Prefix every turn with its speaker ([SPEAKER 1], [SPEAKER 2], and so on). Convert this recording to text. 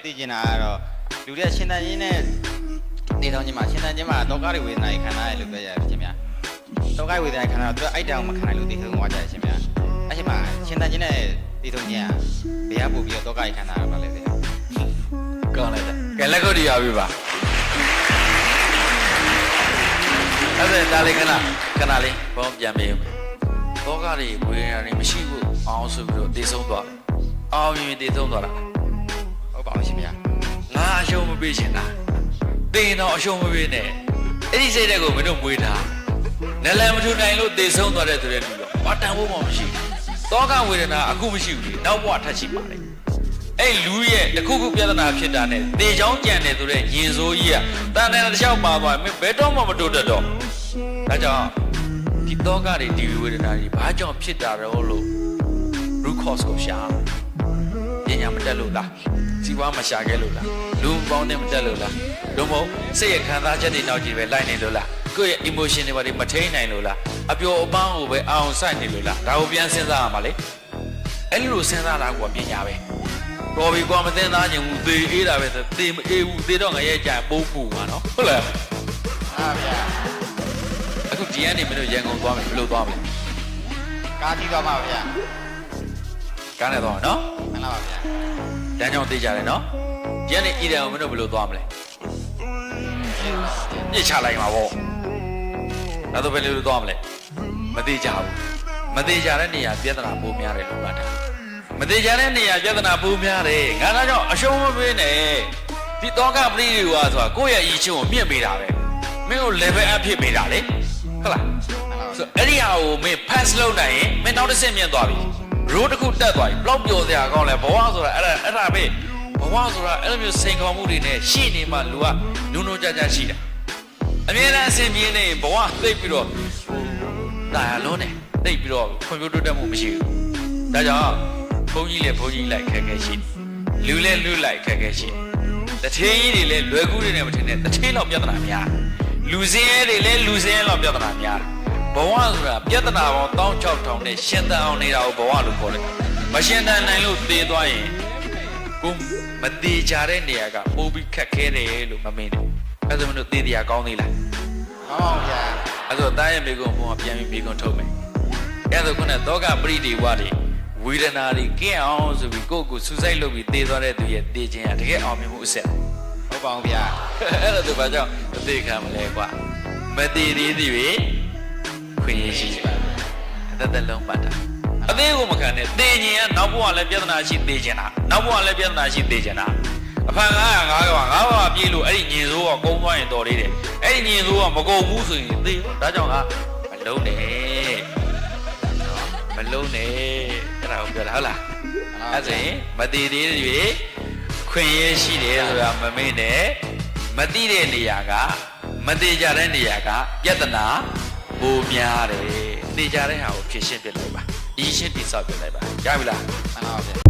[SPEAKER 1] သိကျင်တာကတော့လူတွေရှင်းတန်ရင်းနဲ့နေတောင်ကြီးမှာရှင်းတန်ချင်းမှာတောကားတွေဝေဒနာတွေခံရတယ်လို့ပြောရတယ်ရှင်ဗျာတောကားဝေဒနာခံရတော့သူအိုက်တောင်မခံနိုင်လို့တည်ဆုံးသွားကြတယ်ရှင်ဗျာအဲ့ဒီမှာရှင်းတန်ချင်းနဲ့တည်ဆုံးချင်းကဘယ်ကပို့ပြီးတော့တောကားတွေခံရတာပါလဲဗျာ
[SPEAKER 2] ကောင်းလိုက်တယ်ကဲလက်ကုတ်ရပြီပါအဲ့ဒါလေးခဏလေးဘောပြန်မေးတောကားတွေဝေဒနာတွေမရှိဘူးအောင်ဆိုပြီးတော့တည်ဆုံးသွားတယ်အောင်ရင်တည်ဆုံးသွားတာ
[SPEAKER 1] ဟုတ်ပါဘူးရှင်ဗျာ
[SPEAKER 2] ငါအရှုံးမပေးချင်တာတင်တော့အရှုံးမပေးနဲ့အဲ့ဒီစိတ်တဲ့ကိုမင်းတို့မွေးထားနလန်မထူနိုင်လို့တည်ဆုံးသွားတဲ့ဆိုတဲ့လူတော့ဘာတန်ဖို့မှမရှိဘူးတောကဝေဒနာအခုမရှိဘူးလေနောက်ဘဝထပ်ရှိပါလေအဲ့လူရဲ့တစ်ခုခုပြဿနာဖြစ်တာနဲ့တေချောင်းကြံတယ်ဆိုတဲ့ရင်စိုးကြီးကတန်တယ်တစ်လျှောက်ပါသွားမင်းဘယ်တော့မှမတိုးတတ်တော့ဒါကြောင့်ဒီတောကတွေဒီဝေဒနာတွေဘာကြောင့်ဖြစ်တာတော့လို့ root cause ကိုရှာပညာမတက်လို့လားစီပွားမရှာခဲ့လို့လားလူပေါင်းနဲ့မတက်လို့လားတို့မဟုတ်စိတ်ရခံစားချက်တွေနောက်ကြည့်ပဲလိုက်နေလို့လားကိုယ့်ရဲ့ emotion တွေဘာတွေမထိန်းနိုင်လို့လားအပျော်အပန်းကိုပဲအောင်ဆိုင်နေလို့လားဒါကိုပြန်စဉ်းစားရမှာလေအဲ့လိုစဉ်းစားတာကပညာပဲတော်ပြီကွာမသိသားခြင်းဘူးသေအေးတာပဲသေမအေးဘူးသေတော့ငရဲကြပိုးပူမှာနော်ဟုတ်လား
[SPEAKER 1] ဟုတ်ဗျာ
[SPEAKER 2] အခုဒီကနေမင်းတို့ရန်ကုန်သွားမယ်ဘယ်လိုသွားမလဲ
[SPEAKER 1] ကားကြီးသွားမှာဗျာ
[SPEAKER 2] ကားနဲ့သွားနော်
[SPEAKER 1] မှန်လားပါဗျာ
[SPEAKER 2] တန်းကြောင်သိကြတယ်နော်ဒီကနေအီရန်ကိုမင်းတို့ဘယ်လိုသွားမလဲပြစ်ချလိုက်မှာပေါ့ဒါတော့ဘယ်လိုသွားမလဲမသိကြဘူးမသိကြတဲ့နေရာပြဿနာပိုများတယ်လို့ပါတယ်မသိကြတဲ့နေရာပြဿနာပိုများတယ်ငါတော့ကြောင့်အရှုံးမပေးနဲ့ဒီတော့ကပရိဒီဝါဆိုတာကိုယ့်ရဲ့အချင်းကိုမြင့်ပေးတာပဲမင်းကို level up ဖြစ်ပေးတာလေဟုတ်လားဆိုအဲ့ဒီဟာကိုမင်း pass လုပ်နိုင်ရင်မင်းနောက်တစ်ဆင့်မြင့်သွားပြီရိုးတစ်ခုတက်သွားပြီဘလောက်ပျော်စရာကောင်းလဲဘဝဆိုတာအဲ့ဒါပဲဘဝဆိုတာအဲ့လိုမျိုးစိန်ခေါ်မှုတွေနဲ့ရှိနေမှလူကနုံနုံကြကြရှိတာအမြဲတမ်းအစဉ်ပြေးနေဘဝသိပ်ပြီးတော့တာယာလုံးနေသိပ်ပြီးတော့ဖွံ့ဖြိုးတိုးတက်မှုမရှိဘူးဒါကြောင့်ဘုန်းကြီးလိုက်ခက်ခဲရှိလူလည်းလူလိုက်ခက်ခဲရှိတထေးကြီးတွေလည်းလွယ်ကူးတွေနဲ့မထင်နဲ့တထေးလောက်ပြဿနာများလူစင်းရဲတွေလည်းလူစင်းရဲလောက်ပြဿနာများဘဝဆိုတာပြဿနာပေါင်း16000နဲ့ရှင်းတန်အောင်နေတာကိုဘဝလို့ခေါ်တယ်မရှင်းတန်နိုင်လို့သေသွားရင်ကိုမသေးကြတဲ့နေရာကပိုးပြီးခက်ခဲတယ်လို့မမင်းနဲ့အဲ့ဒါမလို့သေတရားကောင်းသေးလား
[SPEAKER 1] ဟုတ်ဗျာ
[SPEAKER 2] အဲ့တော့တားရဲ့မိကုံဘုံကပြန်ပြီးမိကုံထုတ်မယ်အဲ့ဒါခုနသောကပရိဒီဝါတွေဝေဒနာတွေကင်းအောင်ဆိုပြီးကိုယ့်ကိုစူးစိုက်လုပ်ပြီးသေသွားတဲ့သူရဲ့သေခြင်းကတကယ်အောင်မြင်မှုအစစ်
[SPEAKER 1] ဟုတ်ပါဘူးဗျာ
[SPEAKER 2] အဲ့ဒါသူဘာကြောင့်အသေးခံမလဲကွာမသေးသေးသေးပဲခွင့်ရရှိတယ်အသက်လုံးပတ်တာအသေးကိုမခံနဲ့သေခြင်းကနောက်ဘဝလည်းပြဿနာရှိသေခြင်းတာနောက်ဘဝလည်းပြဿနာရှိသေခြင်းတာအဖန်900ဘဝပြေးလို့အဲ့ဒီညင်စိုးကကုန်းသွားရင်တော်လေးတယ်အဲ့ဒီညင်စိုးကမကုန်ဘူးဆိုရင်သေဒါကြောင့်ကမလုံးနဲ့အဲ့ဒါကိုပြောတာဟုတ်လားအဲ့ဆိုရင်မသေးသေးတွေခွင့်ရရှိတယ်ဆိုတာမမေ့နဲ့မသိတဲ့နေရာကမသေးကြတဲ့နေရာကပြဿနာပိုများတယ်သိကြတဲ့ဟာကိုဖြေရှင်းပြလိုက်ပါဒီရှင်းတိဆောက်ပြလိုက်ပါရပြီလား
[SPEAKER 1] မှန်ပါဗျာ